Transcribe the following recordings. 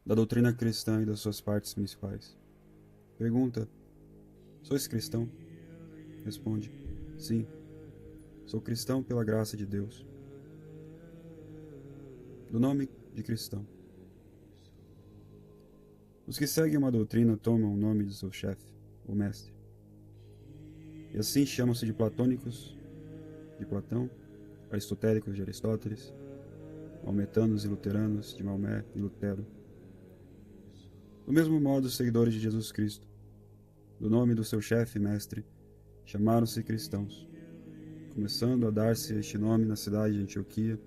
da doutrina cristã e das suas partes principais. Pergunta: sois cristão? Responde: sim, sou cristão pela graça de Deus. Do nome de cristão. Os que seguem uma doutrina tomam o nome de seu chefe, o mestre. E assim chamam-se de platônicos, de Platão, aristotélicos de Aristóteles, maometanos e luteranos de Maomé e Lutero. Do mesmo modo, os seguidores de Jesus Cristo, do nome do seu chefe e mestre, chamaram-se cristãos, começando a dar-se este nome na cidade de Antioquia,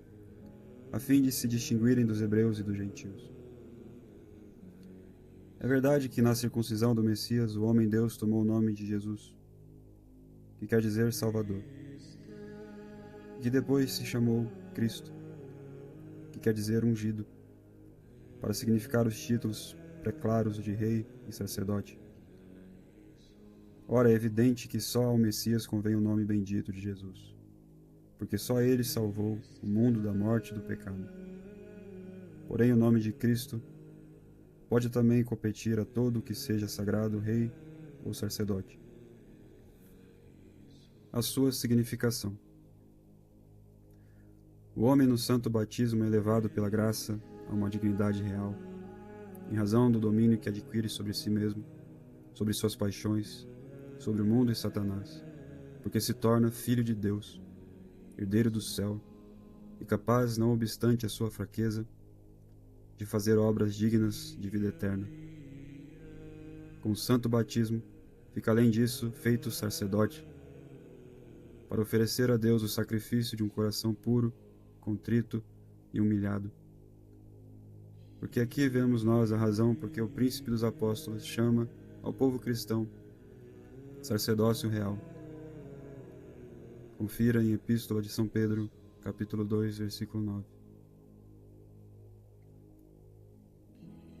a fim de se distinguirem dos hebreus e dos gentios. É verdade que na circuncisão do Messias o homem-Deus tomou o nome de Jesus, que quer dizer Salvador, e que depois se chamou Cristo, que quer dizer ungido, para significar os títulos preclaros de rei e sacerdote. Ora, é evidente que só ao Messias convém o nome bendito de Jesus, porque só ele salvou o mundo da morte e do pecado. Porém, o nome de Cristo pode também competir a todo o que seja sagrado, rei ou sacerdote. A sua significação. O homem no santo batismo é elevado pela graça a uma dignidade real, em razão do domínio que adquire sobre si mesmo, sobre suas paixões, sobre o mundo e Satanás, porque se torna filho de Deus, herdeiro do céu, e capaz, não obstante a sua fraqueza, de fazer obras dignas de vida eterna. Com o santo batismo, fica além disso feito sacerdote, para oferecer a Deus o sacrifício de um coração puro, contrito e humilhado. Porque aqui vemos nós a razão porque o príncipe dos apóstolos chama ao povo cristão sacerdócio real. Confira em Epístola de São Pedro, capítulo 2, versículo 9.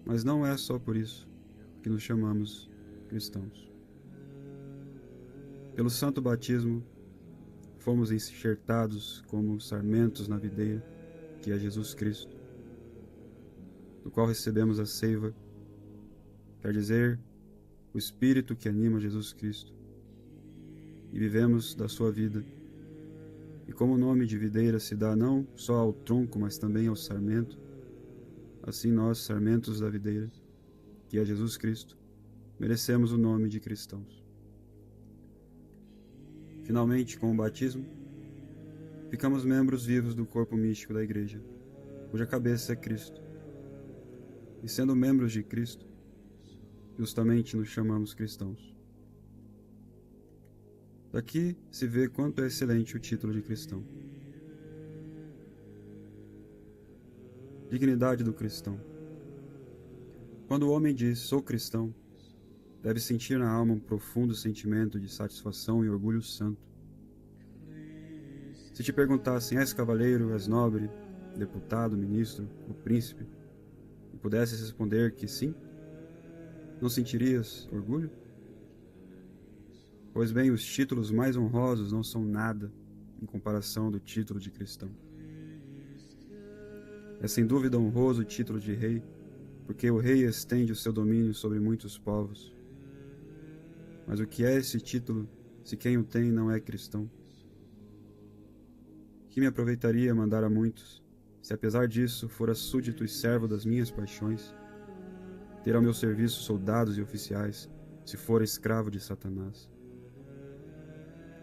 Mas não é só por isso que nos chamamos cristãos. Pelo santo batismo, fomos enxertados como sarmentos na videira, que é Jesus Cristo, do qual recebemos a seiva, quer dizer, o Espírito que anima Jesus Cristo, e vivemos da sua vida. E como o nome de videira se dá não só ao tronco, mas também ao sarmento, assim nós, sarmentos da videira, que é Jesus Cristo, merecemos o nome de cristãos. Finalmente, com o batismo, ficamos membros vivos do corpo místico da Igreja, cuja cabeça é Cristo. E sendo membros de Cristo, justamente nos chamamos cristãos. Daqui se vê quanto é excelente o título de cristão. Dignidade do cristão. Quando o homem diz sou cristão, deve sentir na alma um profundo sentimento de satisfação e orgulho santo. Se te perguntassem, és cavaleiro, és nobre, deputado, ministro ou príncipe, e pudesses responder que sim, não sentirias orgulho? Pois bem, os títulos mais honrosos não são nada em comparação do título de cristão. É sem dúvida honroso o título de rei, porque o rei estende o seu domínio sobre muitos povos. Mas o que é esse título, se quem o tem não é cristão? Que me aproveitaria mandar a muitos, se apesar disso fora súdito e servo das minhas paixões, ter ao meu serviço soldados e oficiais, se fora escravo de Satanás?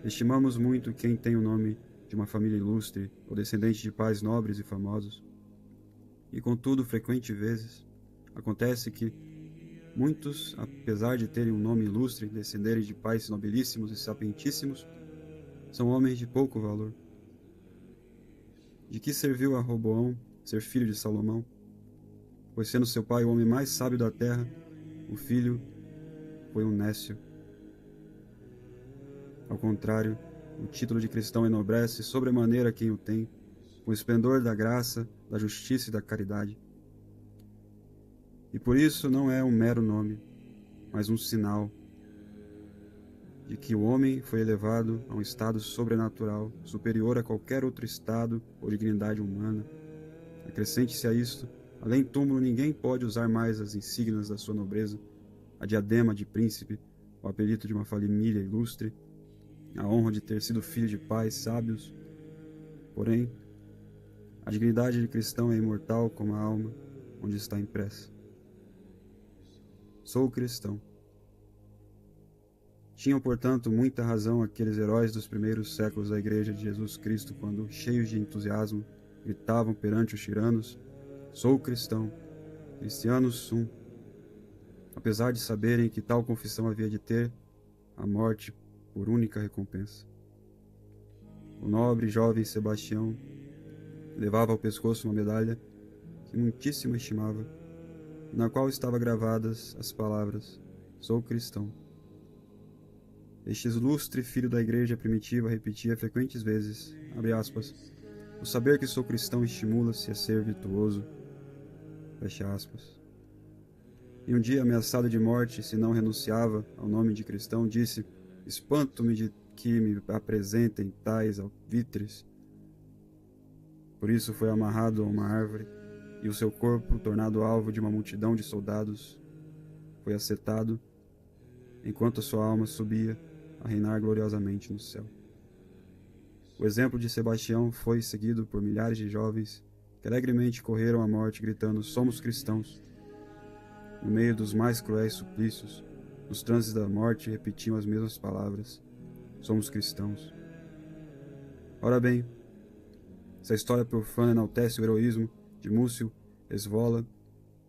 Estimamos muito quem tem o nome de uma família ilustre ou descendente de pais nobres e famosos, e contudo, frequentes vezes, acontece que muitos, apesar de terem um nome ilustre, descenderem de pais nobilíssimos e sapientíssimos, são homens de pouco valor. De que serviu a Roboão ser filho de Salomão? Pois sendo seu pai o homem mais sábio da terra, o filho foi um nécio. Ao contrário, o título de cristão enobrece sobremaneira quem o tem, com o esplendor da graça, da justiça e da caridade. E por isso não é um mero nome, mas um sinal de que o homem foi elevado a um estado sobrenatural, superior a qualquer outro estado ou dignidade humana. Acrescente-se a isto Além do túmulo, ninguém pode usar mais as insígnias da sua nobreza, a diadema de príncipe, o apelido de uma família ilustre, a honra de ter sido filho de pais sábios. Porém, a dignidade de cristão é imortal como a alma onde está impressa. Sou cristão. Tinham, portanto, muita razão aqueles heróis dos primeiros séculos da Igreja de Jesus Cristo quando, cheios de entusiasmo, gritavam perante os tiranos: sou cristão, cristianus sum, apesar de saberem que tal confissão havia de ter a morte por única recompensa. O nobre jovem Sebastião levava ao pescoço uma medalha que muitíssimo estimava, na qual estavam gravadas as palavras: sou cristão. Este ilustre filho da igreja primitiva repetia frequentes vezes, abre aspas, o saber que sou cristão estimula-se a ser virtuoso, fecha aspas. E um dia, ameaçado de morte se não renunciava ao nome de cristão, disse: espanto-me de que me apresentem tais alvitres. Por isso foi amarrado a uma árvore, e o seu corpo, tornado alvo de uma multidão de soldados, foi acetado, enquanto a sua alma subia a reinar gloriosamente no céu. O exemplo de Sebastião foi seguido por milhares de jovens que alegremente correram à morte gritando: somos cristãos. No meio dos mais cruéis suplícios, nos transes da morte repetiam as mesmas palavras: somos cristãos. Ora bem, essa história profana enaltece o heroísmo de Múcio Esvola,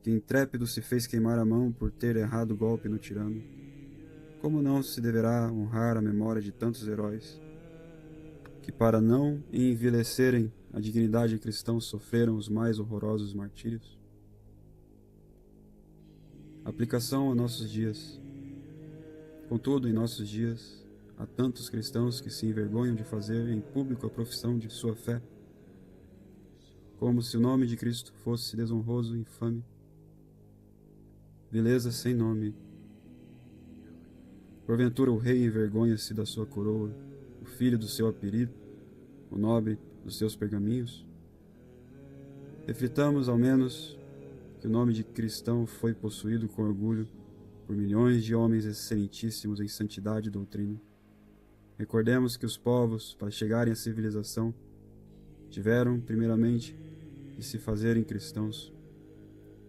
que intrépido se fez queimar a mão por ter errado o golpe no tirano. Como não se deverá honrar a memória de tantos heróis que, para não envilecerem a dignidade cristã, sofreram os mais horrorosos martírios? Aplicação a nossos dias. Contudo, em nossos dias, há tantos cristãos que se envergonham de fazer em público a profissão de sua fé, como se o nome de Cristo fosse desonroso e infame. Vileza sem nome. Porventura o rei envergonha-se da sua coroa, o filho do seu apelido, o nobre dos seus pergaminhos? Reflitamos, ao menos, que o nome de cristão foi possuído com orgulho por milhões de homens excelentíssimos em santidade e doutrina. Recordemos que os povos, para chegarem à civilização, tiveram, primeiramente, de se fazerem cristãos,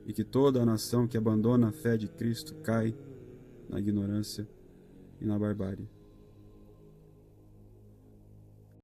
e que toda a nação que abandona a fé de Cristo cai na ignorância e na barbárie.